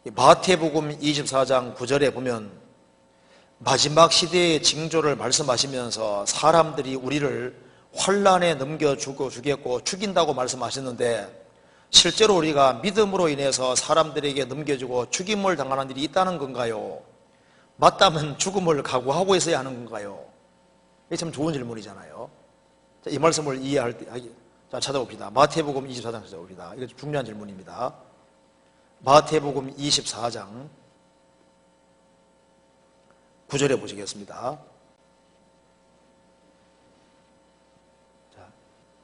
마태복음 24장 9절에 보면 마지막 시대의 징조를 말씀하시면서 사람들이 우리를 환난에 넘겨주고 주겠고 죽인다고 말씀하셨는데, 실제로 우리가 믿음으로 인해서 사람들에게 넘겨주고 죽임을 당하는 일이 있다는 건가요? 맞다면 죽음을 각오하고 있어야 하는 건가요? 이게 참 좋은 질문이잖아요. 자, 이 말씀을 이해할 때, 자, 찾아봅시다. 마태복음 24장 찾아봅시다. 이거 중요한 질문입니다. 마태복음 24장 9절에 보시겠습니다. 자,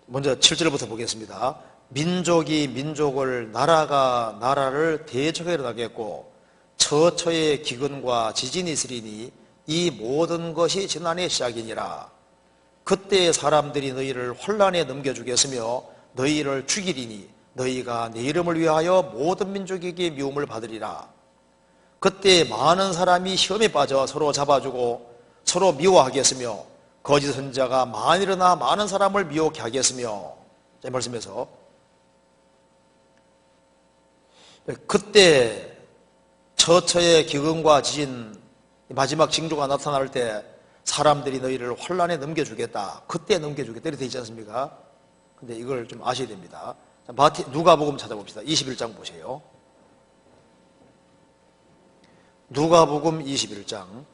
먼저 7절부터 보겠습니다. 민족이 민족을, 나라가 나라를 대적하게 나겠고 처처의 기근과 지진이 있으리니 이 모든 것이 지난해 시작이니라. 그때 사람들이 너희를 환난에 넘겨주겠으며 너희를 죽이리니 너희가 내 이름을 위하여 모든 민족에게 미움을 받으리라. 그때 많은 사람이 시험에 빠져 서로 잡아주고 서로 미워하겠으며 거짓 선지자가 많이 일어나 많은 사람을 미혹해 하겠으며. 이 말씀에서 그때 처처의 기근과 지진, 마지막 징조가 나타날 때 사람들이 너희를 환난에 넘겨주겠다, 그때 넘겨주겠다 이렇게 되어 있지 않습니까? 근데 이걸 좀 아셔야 됩니다. 누가복음 찾아봅시다. 21장 보세요. 누가복음 21장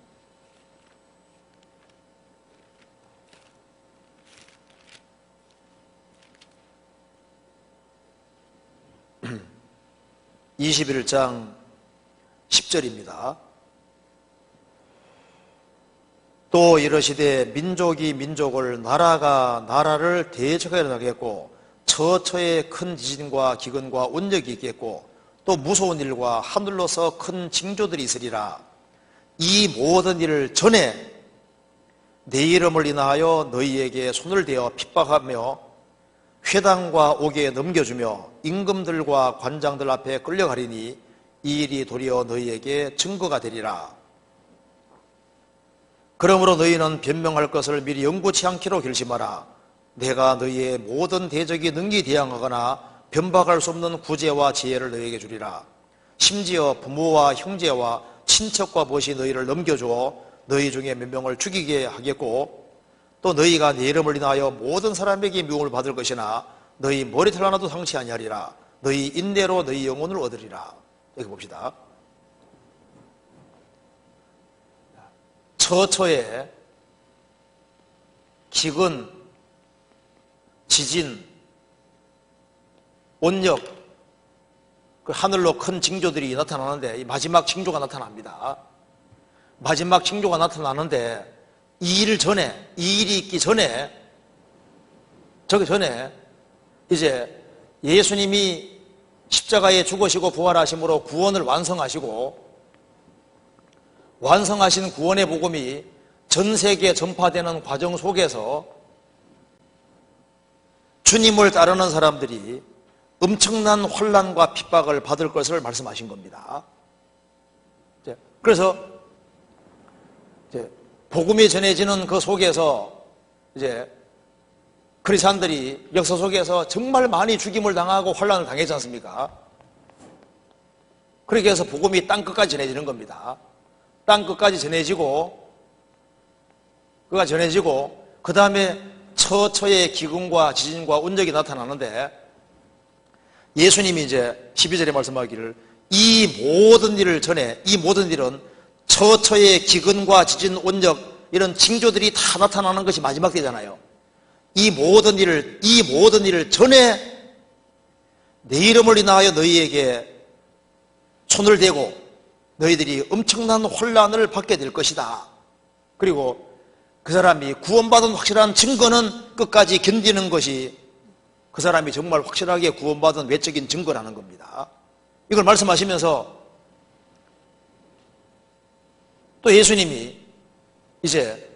21장 10절입니다. 또 이르시되 민족이 민족을, 나라가 나라를 대적하게 나겠고 처처의 큰 지진과 기근과 온역이 있겠고 또 무서운 일과 하늘로서 큰 징조들이 있으리라. 이 모든 일을 전에 내 이름을 인하여 너희에게 손을 대어 핍박하며 회당과 옥에 넘겨주며 임금들과 관장들 앞에 끌려가리니 이 일이 도리어 너희에게 증거가 되리라. 그러므로 너희는 변명할 것을 미리 영구치 않기로 결심하라. 내가 너희의 모든 대적이 능히 대항하거나 변박할 수 없는 구제와 지혜를 너희에게 주리라. 심지어 부모와 형제와 친척과 벗이 너희를 넘겨주어 너희 중에 몇 명을 죽이게 하겠고 또 너희가 내 이름을 인하여 모든 사람에게 미움을 받을 것이나 너희 머리털 하나도 상치 아니하리라. 너희 인내로 너희 영혼을 얻으리라. 여기 봅시다. 처처에 기근, 지진, 온역, 그 하늘로 큰 징조들이 나타나는데 이 마지막 징조가 나타납니다. 마지막 징조가 나타나는데 이 일이 있기 전에, 저기 전에 이제 예수님이 십자가에 죽으시고 부활하심으로 구원을 완성하시고 완성하신 구원의 복음이 전 세계에 전파되는 과정 속에서 주님을 따르는 사람들이 엄청난 환난과 핍박을 받을 것을 말씀하신 겁니다. 그래서 복음이 전해지는 그 속에서 이제 그리스도인들이 역사 속에서 정말 많이 죽임을 당하고 환난을 당했지 않습니까? 그렇게 해서 복음이 땅 끝까지 전해지는 겁니다. 땅 끝까지 전해지고 그 다음에 처처의 기근과 지진과 온역이 나타나는데 예수님이 이제 12절에 말씀하기를 이 모든 일을 전에, 이 모든 일은 처처의 기근과 지진, 온역 이런 징조들이 다 나타나는 것이 마지막 때잖아요. 이 모든 일을 전에 내 이름을 인하여 너희에게 손을 대고 너희들이 엄청난 혼란을 받게 될 것이다. 그리고 그 사람이 구원받은 확실한 증거는 끝까지 견디는 것이 그 사람이 정말 확실하게 구원받은 외적인 증거라는 겁니다. 이걸 말씀하시면서 또 예수님이 이제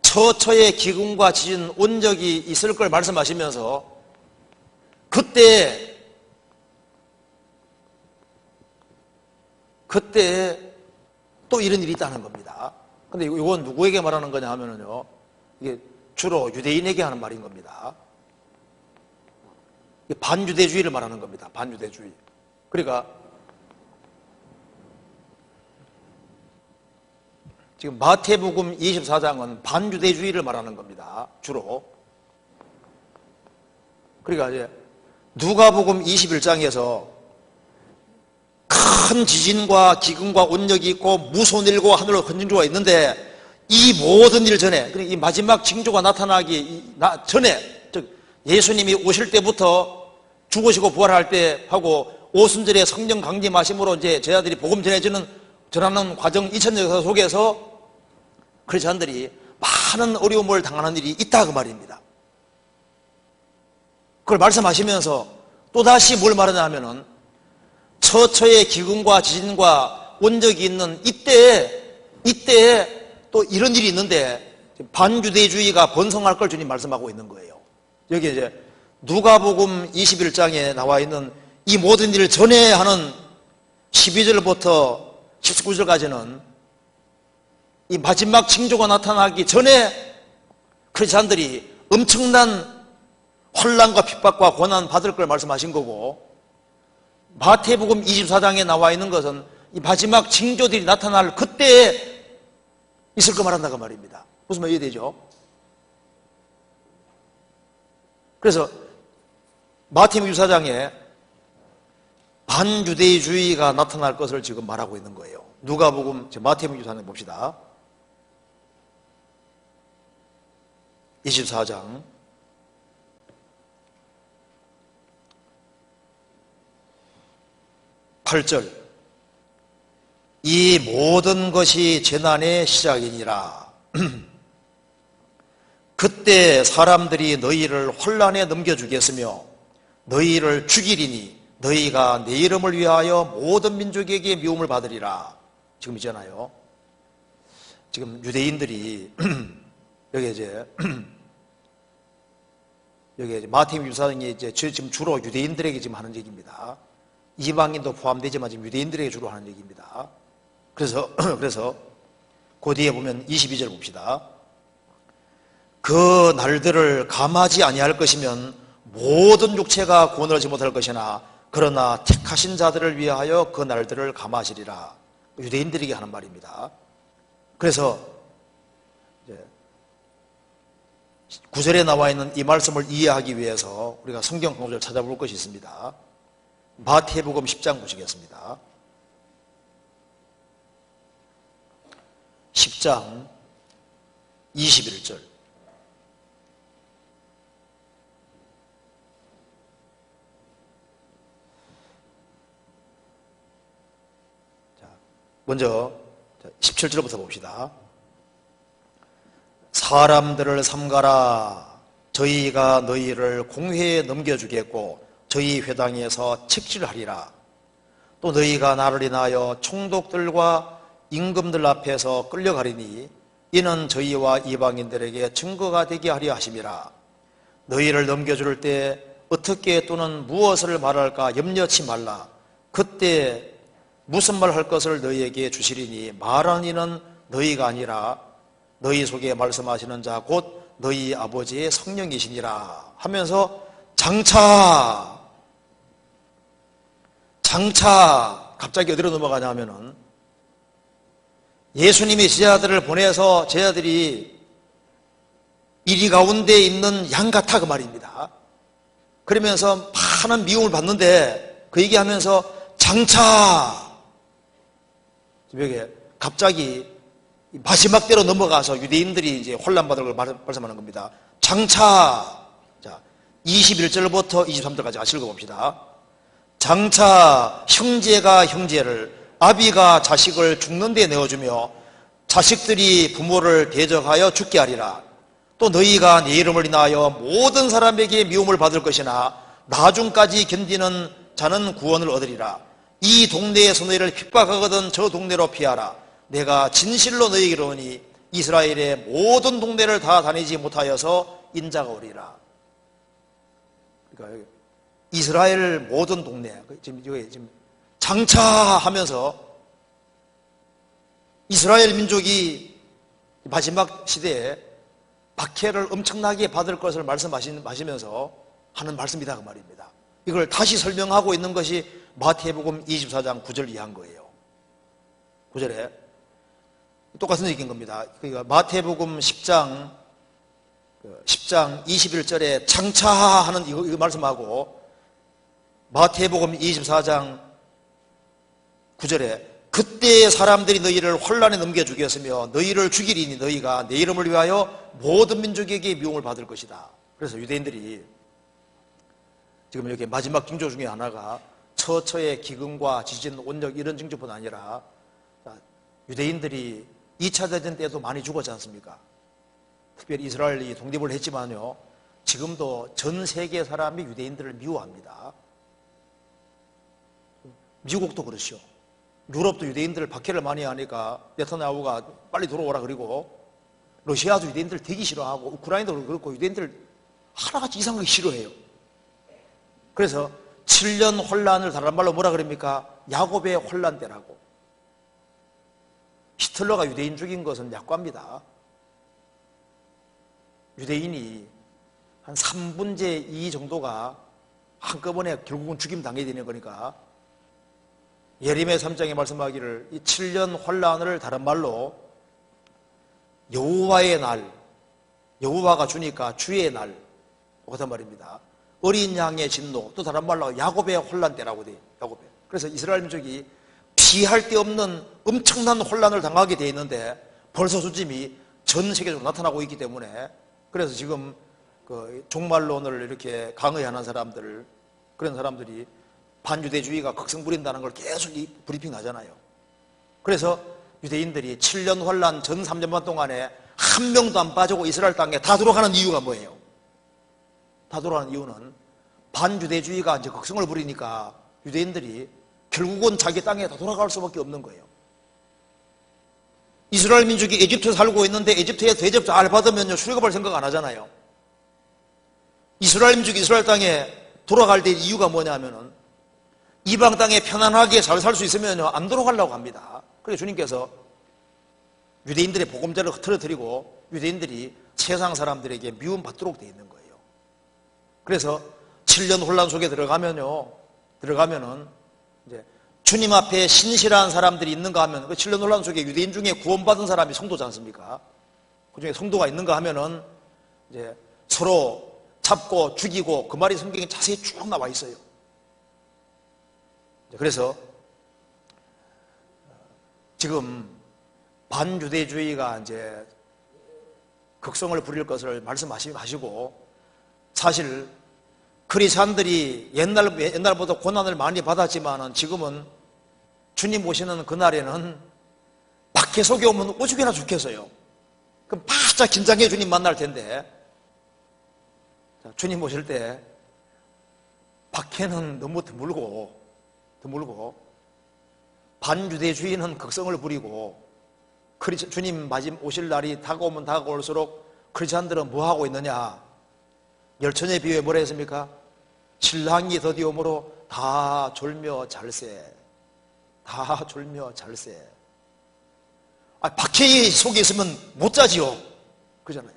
처처의 기근과 지진, 온역이 있을 걸 말씀하시면서 그때 또 이런 일이 있다는 겁니다. 근데 이건 누구에게 말하는 거냐 하면요, 이게 주로 유대인에게 하는 말인 겁니다. 반유대주의를 말하는 겁니다. 반유대주의. 그러니까 지금 마태복음 24장은 반유대주의를 말하는 겁니다. 주로. 그러니까 이제 누가복음 21장에서 큰 지진과 기근과 온역이 있고 무소일고 하늘로 흔징조가 있는데 이 모든 일 전에, 이 마지막 징조가 나타나기 전에, 즉 예수님이 오실 때부터 죽으시고 부활할 때 하고 오순절에 성령 강림하심으로 이제 제자들이 복음 전하는 과정 2000년 역사 속에서 크리스찬들이 많은 어려움을 당하는 일이 있다 그 말입니다. 그걸 말씀하시면서 또다시 뭘 말하냐 하면은 처처의 기근과 지진과 온적이 있는 이때에 또 이런 일이 있는데 반유대주의가 번성할 걸 주님 말씀하고 있는 거예요. 여기 이제 누가복음 21장에 나와 있는 이 모든 일을 전에 하는 12절부터 19절까지는 이 마지막 징조가 나타나기 전에 크리스찬들이 엄청난 혼란과 핍박과 고난 받을 걸 말씀하신 거고, 마태복음 24장에 나와 있는 것은 이 마지막 징조들이 나타날 그때에 있을 거 말한다고 말입니다. 무슨 말 이해되죠? 그래서 마태복음 24장에 반유대주의가 나타날 것을 지금 말하고 있는 거예요. 누가복음, 마태복음 24장 봅시다. 24장 8절, 이 모든 것이 재난의 시작이니라. 그때 사람들이 너희를 혼란에 넘겨주겠으며 너희를 죽이리니 너희가 내 이름을 위하여 모든 민족에게 미움을 받으리라. 지금 있잖아요. 지금 유대인들이 여기 이제 마태복음 24장에 이제 지금 주로 유대인들에게 지금 하는 얘기입니다. 이방인도 포함되지만 지금 유대인들에게 주로 하는 얘기입니다. 그래서 그 뒤에 보면 22절 봅시다. 그 날들을 감하지 아니할 것이면 모든 육체가 구원을 얻지 못할 것이나 그러나 택하신 자들을 위하여 그 날들을 감하시리라. 유대인들에게 하는 말입니다. 그래서 9절에 나와 있는 이 말씀을 이해하기 위해서 우리가 성경 강조를 찾아볼 것이 있습니다. 마태복음 10장 보시겠습니다. 10장 21절. 먼저 17절부터 봅시다. 사람들을 삼가라. 저희가 너희를 공회에 넘겨주겠고 저희 회당에서 책질하리라. 또 너희가 나를 인하여 총독들과 임금들 앞에서 끌려가리니 이는 저희와 이방인들에게 증거가 되게 하려 하심이라. 너희를 넘겨줄 때 어떻게 또는 무엇을 말할까 염려치 말라. 그때 무슨 말 할 것을 너희에게 주시리니 말하는 이는 너희가 아니라 너희 속에 말씀하시는 자 곧 너희 아버지의 성령이시니라 하면서 장차 갑자기 어디로 넘어가냐 하면은 예수님이 제자들을 보내서 제자들이 이리 가운데 있는 양 같아 그 말입니다. 그러면서 많은 미움을 받는데 그 얘기하면서 장차 여기 갑자기 마지막 때로 넘어가서 유대인들이 이제 혼란받을 걸 말씀하는 겁니다. 장차, 자 21절부터 23절까지 같이 읽어봅시다. 장차 형제가 형제를, 아비가 자식을 죽는 데 내어주며 자식들이 부모를 대적하여 죽게 하리라. 또 너희가 내 이름을 인하여 모든 사람에게 미움을 받을 것이나 나중까지 견디는 자는 구원을 얻으리라. 이 동네에서 너희를 핍박하거든 저 동네로 피하라. 내가 진실로 너희에게 이르노니 이스라엘의 모든 동네를 다 다니지 못하여서 인자가 오리라. 그러니까 이스라엘 모든 동네, 지금 장차 하면서 이스라엘 민족이 마지막 시대에 박해를 엄청나게 받을 것을 말씀하시면서 하는 말씀이다 그 말입니다. 이걸 다시 설명하고 있는 것이 마태복음 24장 9절 이하인 거예요. 9절에 똑같은 얘기인 겁니다. 그러니까 마태복음 10장 21절에 장차하는 이거 말씀하고 마태복음 24장 9절에 그때 사람들이 너희를 혼란에 넘겨 주겠으며 너희를 죽이리니 너희가 내 이름을 위하여 모든 민족에게 미움을 받을 것이다. 그래서 유대인들이 지금 이렇게 마지막 징조 중에 하나가 처처의 기근과 지진, 온역 이런 징조뿐 아니라 유대인들이 2차 대전 때도 많이 죽었지 않습니까? 특별히 이스라엘이 독립을 했지만요, 지금도 전 세계 사람이 유대인들을 미워합니다. 미국도 그렇죠. 유럽도 유대인들 박해를 많이 하니까 네타냐후가 빨리 들어오라 그리고 러시아도 유대인들 되게 싫어하고 우크라이나도 그렇고 유대인들 하나같이 이상하게 싫어해요. 그래서 7년 혼란을 다른 말로 뭐라 그럽니까? 야곱의 혼란 때라고. 히틀러가 유대인 죽인 것은 약과입니다. 유대인이 한 3분의 2 정도가 한꺼번에 결국은 죽임 당해야 되는 거니까 예레미야 3장에 말씀하기를 이 7년 혼란을 다른 말로 여호와의 날, 여호와가 주니까 주의 날 그렇단 말입니다. 어린 양의 진노, 또 다른 말로 야곱의 혼란 때라고 돼요. 야곱의. 그래서 이스라엘 민족이 피할 데 없는 엄청난 혼란을 당하게 돼 있는데 벌써 수침이 전 세계적으로 나타나고 있기 때문에 그래서 지금 그 종말론을 이렇게 강의하는 사람들, 그런 사람들이 반유대주의가 극성 부린다는 걸 계속 브리핑 하잖아요. 그래서 유대인들이 7년 혼란 전 3년 반 동안에 한 명도 안 빠지고 이스라엘 땅에 다 들어가는 이유가 뭐예요? 다 들어가는 이유는 반유대주의가 이제 극성을 부리니까 유대인들이 결국은 자기 땅에 다 돌아갈 수밖에 없는 거예요. 이스라엘 민족이 이집트에 살고 있는데 이집트에 대접 잘 받으면요 출애굽할 생각 안 하잖아요. 이스라엘 민족이 이스라엘 땅에 돌아갈 때 이유가 뭐냐면은 이방 땅에 편안하게 잘 살 수 있으면요 안 돌아가려고 합니다. 그래서 주님께서 유대인들의 복음자를 흐트러뜨리고 유대인들이 세상 사람들에게 미움받도록 되어 있는 거예요. 그래서 7년 혼란 속에 들어가면은 이제 주님 앞에 신실한 사람들이 있는가 하면 그 7년 혼란 속에 유대인 중에 구원받은 사람이 성도지 않습니까? 그 중에 성도가 있는가 하면은 이제 서로 잡고 죽이고 그 말이 성경에 자세히 쭉 나와 있어요. 그래서 지금 반유대주의가 이제 극성을 부릴 것을 말씀하시고 사실 크리스찬들이 옛날보다 고난을 많이 받았지만은 지금은 주님 오시는 그날에는 밖에 속에 오면 오죽이나 죽겠어요. 그럼 바짝 긴장해 주님 만날 텐데 주님 오실 때 밖에는 너무 드물고 반유대주의는 극성을 부리고 주님 오실 날이 다가오면 다가올수록 크리스찬들은 뭐 하고 있느냐? 열처녀의 비유에 뭐라 했습니까? 신랑이 더디오므로 다 졸며 잘세. 다 졸며 잘세. 박해 속에 있으면 못 자지요. 그잖아요.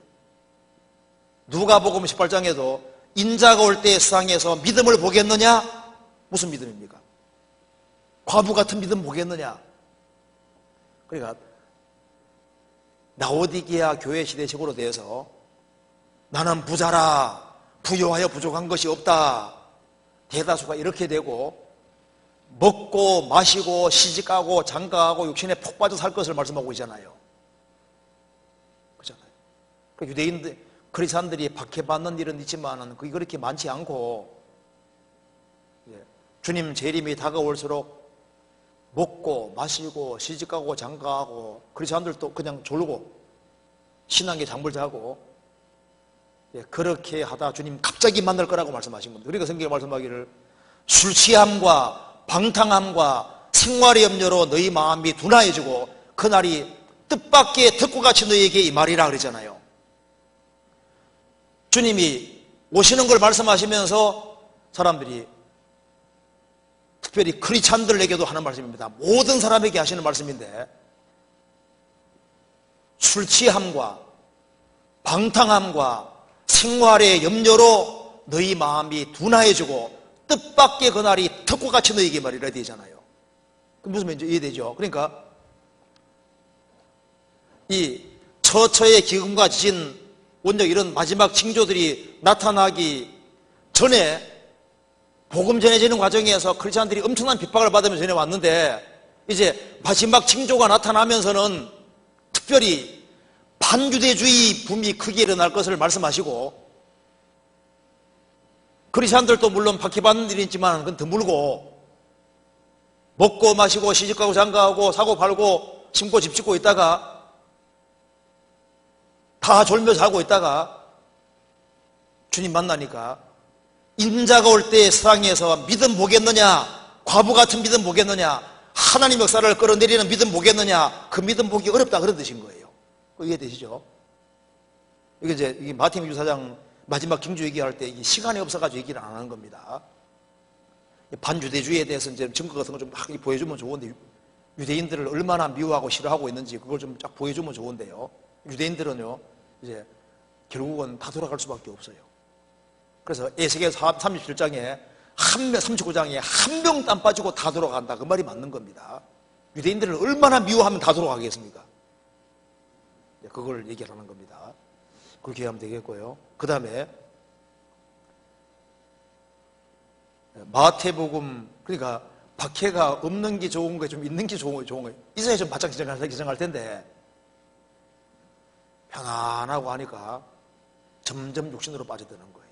누가복음 18장에도 인자가 올 때 세상에서 믿음을 보겠느냐? 무슨 믿음입니까? 과부 같은 믿음 보겠느냐? 그러니까 라오디게아 교회 시대식으로 돼서 나는 부자라 부여하여 부족한 것이 없다. 대다수가 이렇게 되고 먹고 마시고 시집가고 장가가고 육신에 푹 빠져 살 것을 말씀하고 있잖아요. 그렇잖아요. 그러니까 유대인들, 크리스찬들이 박해받는 일은 있지만은 그게 그렇게 많지 않고 주님 재림이 다가올수록 먹고 마시고 시집가고 장가가고 크리스찬들도 그냥 졸고 신앙의 장물 자고 그렇게 하다 주님 갑자기 만날 거라고 말씀하신 겁니다. 그러니까 성경에 말씀하기를 술 취함과 방탕함과 생활의 염려로 너희 마음이 둔하해지고 그날이 뜻밖의 득고같이 너희에게 이 말이라 그러잖아요. 주님이 오시는 걸 말씀하시면서 사람들이 특별히 크리스찬들에게도 하는 말씀입니다. 모든 사람에게 하시는 말씀인데 술 취함과 방탕함과 생활의 염려로 너희 마음이 둔하해지고 뜻밖의 그날이 턱과같이 너희에게 말이라 되잖아요. 무슨 말인지 이해되죠? 그러니까 이 처처의 기근과 지진, 원적 이런 마지막 징조들이 나타나기 전에 복음 전해지는 과정에서 크리스찬들이 엄청난 핍박을 받으면서 전해왔는데 이제 마지막 징조가 나타나면서는 특별히 반유대주의 붐이 크게 일어날 것을 말씀하시고 크리스찬들도 물론 박해받는 일이 있지만 그건 드물고 먹고 마시고 시집가고 장가하고 사고 팔고 심고 집 짓고 있다가 다 졸며 자고 있다가 주님 만나니까 인자가 올 때의 세상에서 믿음 보겠느냐, 과부 같은 믿음 보겠느냐, 하나님 역사를 끌어내리는 믿음 보겠느냐, 그 믿음 보기 어렵다 그런 뜻인 거예요. 이해되시죠? 이게 이제 마태복음 24장 마지막 징조 얘기할 때 시간이 없어가지고 얘기를 안 하는 겁니다. 반유대주의에 대해서 이제 증거 같은 거 좀 막 보여주면 좋은데 유대인들을 얼마나 미워하고 싫어하고 있는지 그걸 좀 쫙 보여주면 좋은데요. 유대인들은요, 이제 결국은 다 돌아갈 수밖에 없어요. 그래서 에스겔서 37장에 39장에 한 명 땀 빠지고 다 돌아간다. 그 말이 맞는 겁니다. 유대인들을 얼마나 미워하면 다 돌아가겠습니까? 그걸 얘기하는 겁니다. 그렇게 하면 되겠고요. 그 다음에 마태복음, 그러니까 박해가 없는 게 좋은 거예요, 좀 있는 게 좋은 거예요. 이사야 좀 바짝 기정할 텐데 편안하고 하니까 점점 육신으로 빠져드는 거예요.